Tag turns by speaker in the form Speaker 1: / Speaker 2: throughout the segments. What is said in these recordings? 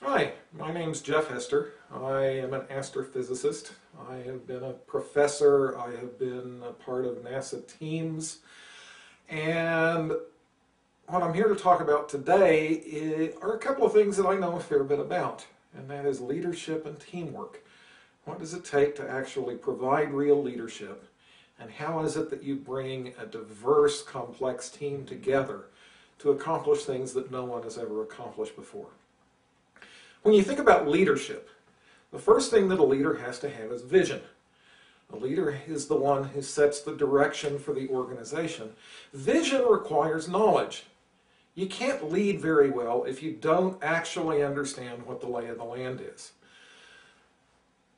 Speaker 1: Hi, my name's Jeff Hester. I am an astrophysicist. I have been a professor. I have been a part of NASA teams. And what I'm here to talk about today are a couple of things that I know a fair bit about, and that is leadership and teamwork. What does it take to actually provide real leadership? And how is it that you bring a diverse, complex team together to accomplish things that no one has ever accomplished before? When you think about leadership, the first thing that a leader has to have is vision. A leader is the one who sets the direction for the organization. Vision requires knowledge. You can't lead very well if you don't actually understand what the lay of the land is.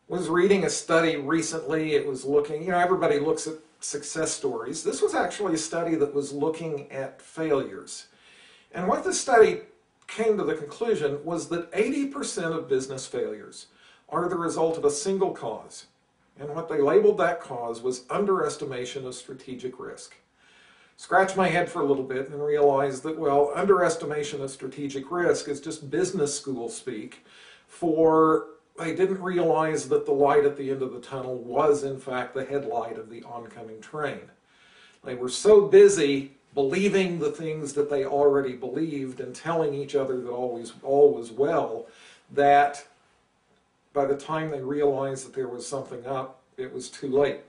Speaker 1: I was reading a study recently. It was looking, everybody looks at success stories. This was actually a study that was looking at failures. And what the study came to the conclusion was that 80% of business failures are the result of a single cause. And what they labeled that cause was underestimation of strategic risk. Scratch my head for a little bit and realize that, well, underestimation of strategic risk is just business school speak for they didn't realize that the light at the end of the tunnel was, in fact, the headlight of the oncoming train. They were so busy believing the things that they already believed and telling each other that all was well, that by the time they realized that there was something up, it was too late.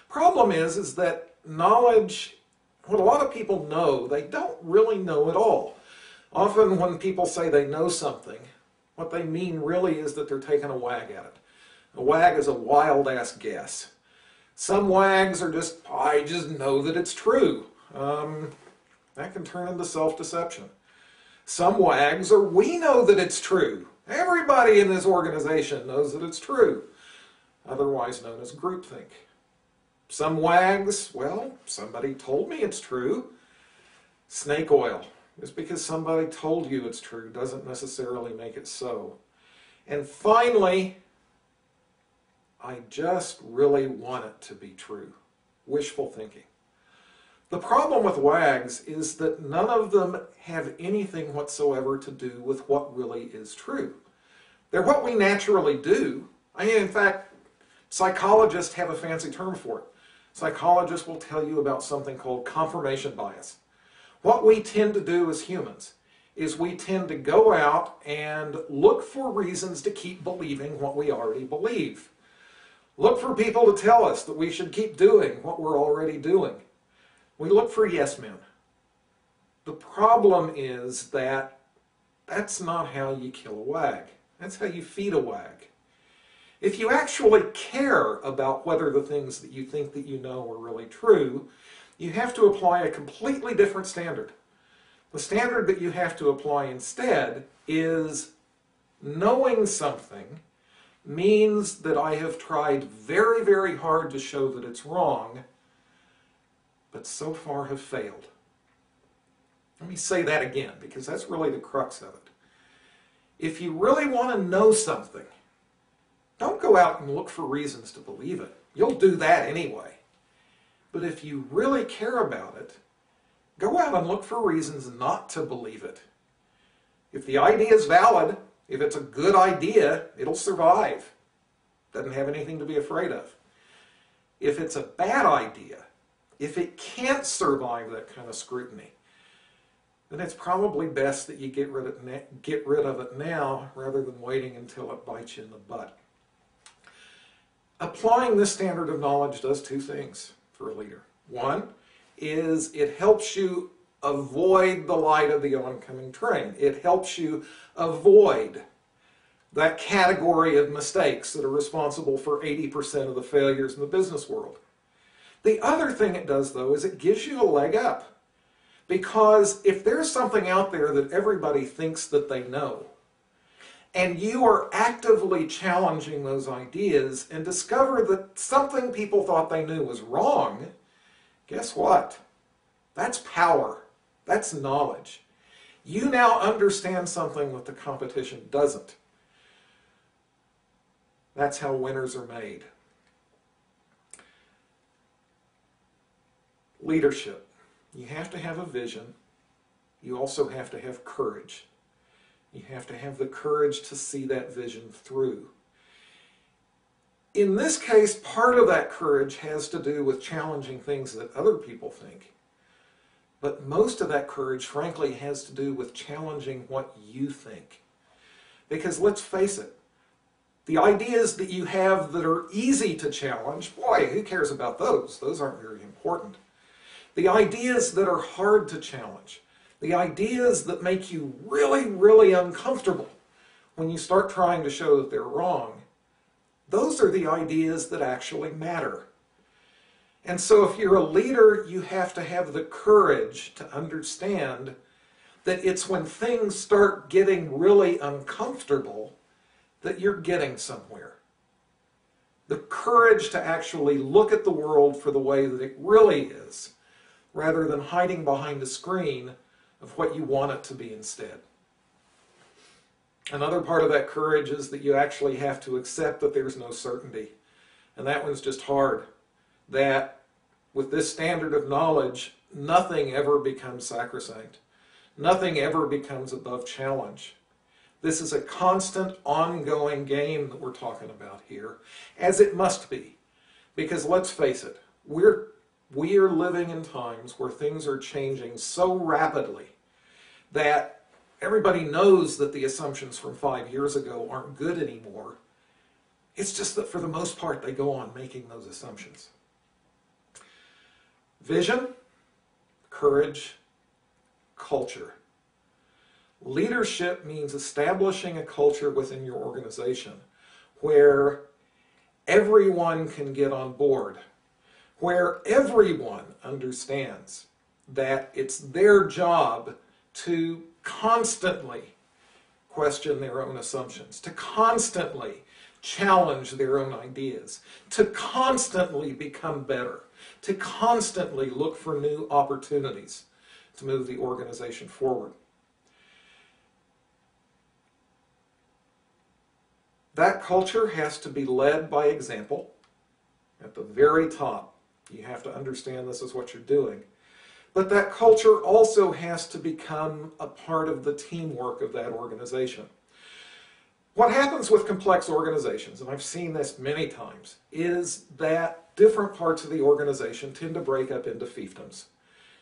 Speaker 1: Problem is that knowledge, what a lot of people know, they don't really know at all. Often when people say they know something, what they mean really is that they're taking a wag at it. A wag is a wild-ass guess. Some wags are just, I just know that it's true. That can turn into self-deception. Some wags are, we know that it's true. Everybody in this organization knows that it's true. Otherwise known as groupthink. Some wags, well, somebody told me it's true. Snake oil. Just because somebody told you it's true doesn't necessarily make it so. And finally, I just really want it to be true. Wishful thinking. The problem with wags is that none of them have anything whatsoever to do with what really is true. They're what we naturally do. In fact, psychologists have a fancy term for it. Psychologists will tell you about something called confirmation bias. What we tend to do as humans is we tend to go out and look for reasons to keep believing what we already believe. Look for people to tell us that we should keep doing what we're already doing. We look for yes men. The problem is that that's not how you kill a wag. That's how you feed a wag. If you actually care about whether the things that you think that you know are really true, you have to apply a completely different standard. The standard that you have to apply instead is knowing something means that I have tried very, very hard to show that it's wrong, but so far have failed. Let me say that again, because that's really the crux of it. If you really want to know something, don't go out and look for reasons to believe it. You'll do that anyway. But if you really care about it, go out and look for reasons not to believe it. If the idea is valid, if it's a good idea, it'll survive. Doesn't have anything to be afraid of. If it's a bad idea, if it can't survive that kind of scrutiny, then it's probably best that you get rid of it now rather than waiting until it bites you in the butt. Applying this standard of knowledge does two things for a leader. One is it helps you avoid the light of the oncoming train. It helps you avoid that category of mistakes that are responsible for 80% of the failures in the business world. The other thing it does, though, is it gives you a leg up. Because if there's something out there that everybody thinks that they know, and you are actively challenging those ideas and discover that something people thought they knew was wrong, guess what? That's power. That's knowledge. You now understand something that the competition doesn't. That's how winners are made. Leadership. You have to have a vision. You also have to have courage. You have to have the courage to see that vision through. In this case, part of that courage has to do with challenging things that other people think. But most of that courage, frankly, has to do with challenging what you think. Because let's face it, the ideas that you have that are easy to challenge, boy, who cares about those? Those aren't very important. The ideas that are hard to challenge, the ideas that make you really, really uncomfortable when you start trying to show that they're wrong, those are the ideas that actually matter. And so if you're a leader, you have to have the courage to understand that it's when things start getting really uncomfortable that you're getting somewhere. The courage to actually look at the world for the way that it really is, rather than hiding behind a screen of what you want it to be instead. Another part of that courage is that you actually have to accept that there's no certainty. And that one's just hard. That with this standard of knowledge, nothing ever becomes sacrosanct. Nothing ever becomes above challenge. This is a constant, ongoing game that we're talking about here, as it must be. Because let's face it, we are living in times where things are changing so rapidly that everybody knows that the assumptions from 5 years ago aren't good anymore. It's just that for the most part, they go on making those assumptions. Vision, courage, culture. Leadership means establishing a culture within your organization where everyone can get on board, where everyone understands that it's their job to constantly question their own assumptions, to constantly challenge their own ideas, to constantly become better, to constantly look for new opportunities to move the organization forward. That culture has to be led by example. At the very top, you have to understand this is what you're doing. But that culture also has to become a part of the teamwork of that organization. What happens with complex organizations, and I've seen this many times, is that different parts of the organization tend to break up into fiefdoms.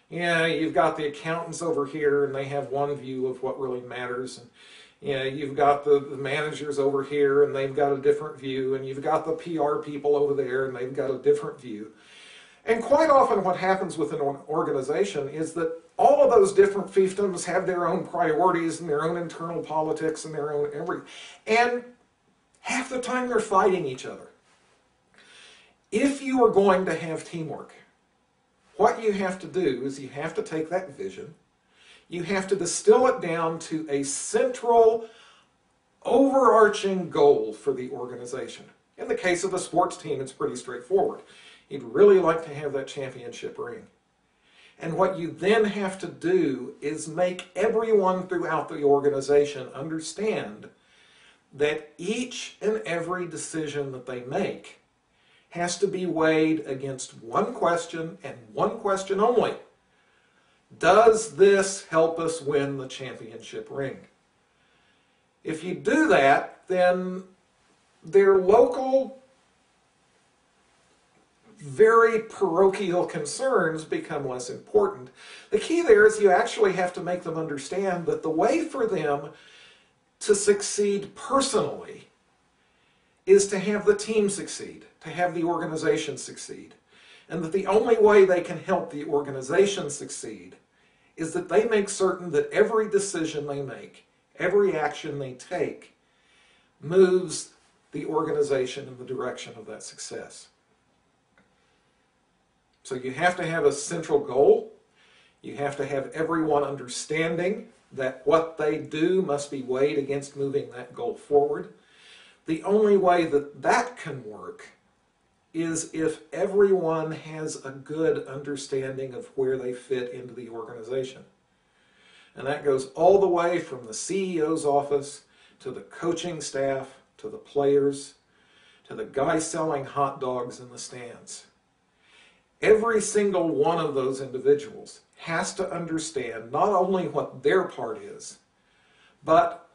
Speaker 1: Yeah, you've got the accountants over here, and they have one view of what really matters. And you've got the managers over here, and they've got a different view. And you've got the PR people over there, and they've got a different view. And quite often what happens with an organization is that all of those different fiefdoms have their own priorities and their own internal politics and their own everything. And half the time they're fighting each other. If you are going to have teamwork, what you have to do is you have to take that vision, you have to distill it down to a central, overarching goal for the organization. In the case of a sports team, it's pretty straightforward. You'd really like to have that championship ring. And what you then have to do is make everyone throughout the organization understand that each and every decision that they make has to be weighed against one question and one question only. Does this help us win the championship ring? If you do that, then their local, very parochial concerns become less important. The key there is you actually have to make them understand that the way for them to succeed personally is to have the team succeed, to have the organization succeed. And that the only way they can help the organization succeed is that they make certain that every decision they make, every action they take, moves the organization in the direction of that success. So you have to have a central goal. You have to have everyone understanding that what they do must be weighed against moving that goal forward. The only way that that can work is if everyone has a good understanding of where they fit into the organization. And that goes all the way from the CEO's office to the coaching staff, to the players, to the guy selling hot dogs in the stands. Every single one of those individuals has to understand not only what their part is, but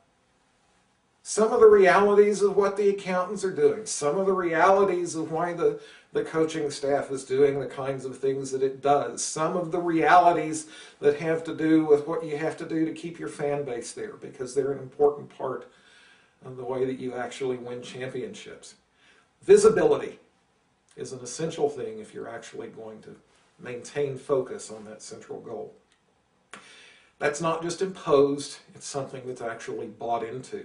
Speaker 1: some of the realities of what the accountants are doing, some of the realities of why the coaching staff is doing the kinds of things that it does, some of the realities that have to do with what you have to do to keep your fan base there, because they're an important part of the way that you actually win championships. Visibility is an essential thing if you're actually going to maintain focus on that central goal. That's not just imposed, it's something that's actually bought into.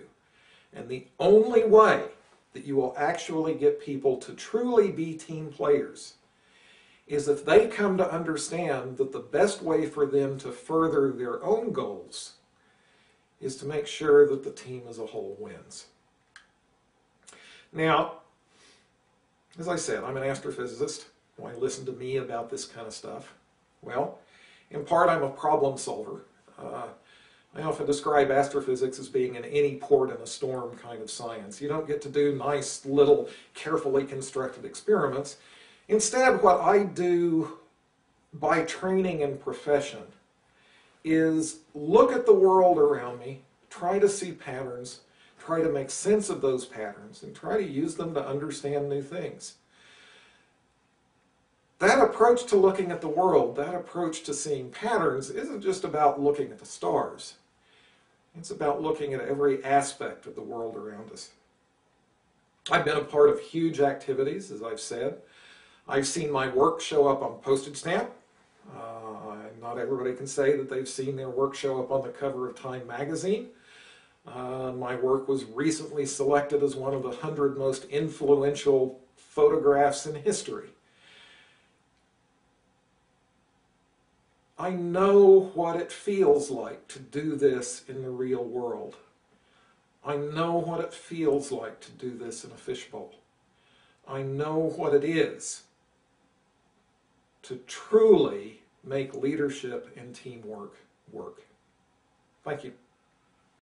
Speaker 1: And the only way that you will actually get people to truly be team players is if they come to understand that the best way for them to further their own goals is to make sure that the team as a whole wins. Now, as I said, I'm an astrophysicist. Why listen to me about this kind of stuff? Well, in part I'm a problem solver. I often describe astrophysics as being an any port in a storm kind of science. You don't get to do nice little carefully constructed experiments. Instead, what I do by training and profession is look at the world around me, try to see patterns, try to make sense of those patterns, and try to use them to understand new things. That approach to looking at the world, that approach to seeing patterns, isn't just about looking at the stars. It's about looking at every aspect of the world around us. I've been a part of huge activities, as I've said. I've seen my work show up on postage stamp. Not everybody can say that they've seen their work show up on the cover of Time magazine. My work was recently selected as one of the 100 most influential photographs in history. I know what it feels like to do this in the real world. I know what it feels like to do this in a fishbowl. I know what it is to truly make leadership and teamwork work. Thank you.